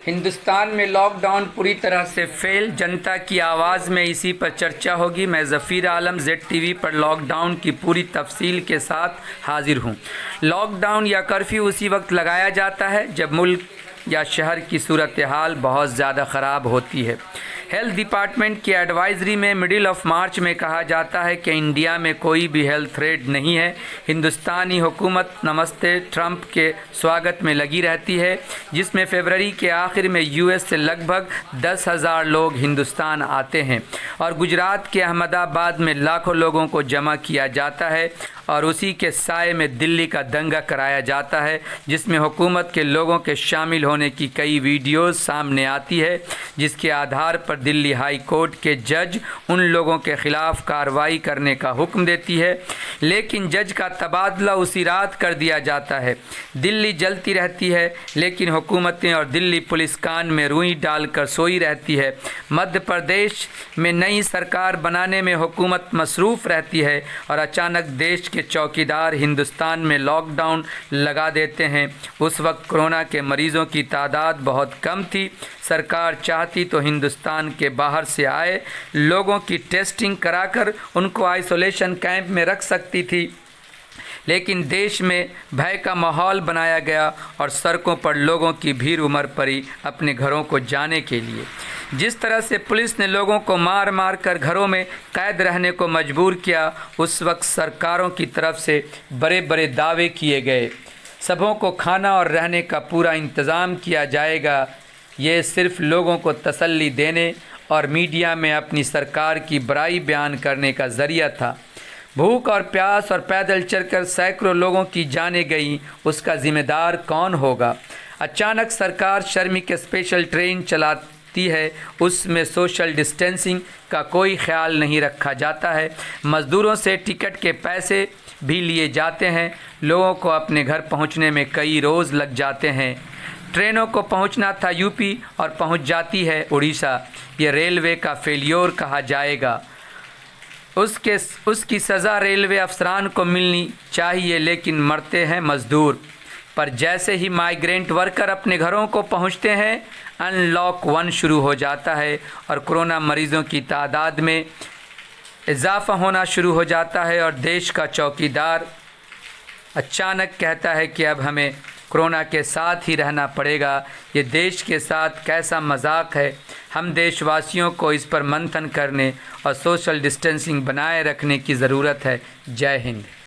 ہندوستان میں lock down پوری طرح سے فیل، جنتا کی آواز میں اسی پر چرچا ہوگی۔ میں ظفیر عالم، زیڈ ٹی وی پر لاک ڈاؤن کی پوری تفصیل کے ساتھ حاضر ہوں۔ لاک ڈاؤن یا کرفیو اسی وقت لگایا جاتا ہے جب ملک یا شہر کی صورتحال بہت زیادہ خراب ہوتی ہے۔ ہیلتھ ڈپارٹمنٹ کی ایڈوائزری میں مڈل آف مارچ میں کہا جاتا ہے کہ انڈیا میں کوئی بھی ہیلتھ تھریٹ نہیں ہے۔ ہندوستانی حکومت نمستے ٹرمپ کے سواگت میں لگی رہتی ہے، جس میں فروری کے آخر میں یو ایس سے لگ بھگ 10,000 لوگ ہندوستان آتے ہیں اور گجرات کے احمد آباد میں لاکھوں لوگوں کو جمع کیا جاتا ہے، اور اسی کے سائے میں دلی کا دنگا کرایا جاتا ہے، جس میں حکومت کے لوگوں کے شامل ہونے کی کئی ویڈیوز سامنے آتی ہے، جس کے آدھار پر دلی ہائی کورٹ کے جج ان لوگوں کے خلاف کارروائی کرنے کا حکم دیتی ہے، لیکن جج کا تبادلہ اسی رات کر دیا جاتا ہے۔ دلی جلتی رہتی ہے، لیکن حکومتیں اور دلی پولیس کان میں روئی ڈال کر سوئی رہتی ہے۔ مدھیہ پردیش میں نئی سرکار بنانے میں حکومت مصروف رہتی ہے، اور اچانک دیش کے چوکیدار ہندوستان میں لاک ڈاؤن لگا دیتے ہیں۔ اس وقت کورونا کے مریضوں کی تعداد بہت کم تھی۔ سرکار چاہتی تو ہندوستان کے باہر سے آئے لوگوں کی ٹیسٹنگ کرا کر ان کو آئسولیشن کیمپ میں رکھ سکتی تھی، لیکن دیش میں بھے کا ماحول بنایا گیا اور سڑکوں پر لوگوں کی بھیڑ امر پڑی اپنے گھروں کو جانے کے لیے۔ جس طرح سے پولیس نے لوگوں کو مار مار کر گھروں میں قید رہنے کو مجبور کیا، اس وقت سرکاروں کی طرف سے بڑے بڑے دعوے کیے گئے، سبھوں کو کھانا اور رہنے کا پورا انتظام کیا جائے گا۔ یہ صرف لوگوں کو تسلی دینے اور میڈیا میں اپنی سرکار کی برائی بیان کرنے کا ذریعہ تھا۔ بھوک اور پیاس اور پیدل چل کر سینکڑوں لوگوں کی جانیں گئیں، اس کا ذمہ دار کون ہوگا؟ اچانک سرکار شرمک اسپیشل ٹرین چلاتی ہے، اس میں سوشل ڈسٹینسنگ کا کوئی خیال نہیں رکھا جاتا ہے، مزدوروں سے ٹکٹ کے پیسے بھی لیے جاتے ہیں، لوگوں کو اپنے گھر پہنچنے میں کئی روز لگ جاتے ہیں۔ ٹرینوں کو پہنچنا تھا یو پی اور پہنچ جاتی ہے اڑیسہ۔ یہ ریلوے کا فیلیور کہا جائے گا۔ اس کی سزا ریلوے افسران کو ملنی چاہیے، لیکن مرتے ہیں مزدور۔ پر جیسے ہی مائیگرینٹ ورکر اپنے گھروں کو پہنچتے ہیں، ان لاک 1 شروع ہو جاتا ہے اور کورونا مریضوں کی تعداد میں اضافہ ہونا شروع ہو جاتا ہے، اور دیش کا چوکیدار اچانک کہتا ہے کہ اب ہمیں کورونا کے ساتھ ہی رہنا پڑے گا۔ یہ دیش کے ساتھ کیسا مذاق ہے؟ ہم دیش واسیوں کو اس پر منتھن کرنے اور سوشل ڈسٹینسنگ بنائے رکھنے کی ضرورت ہے۔ جے ہند۔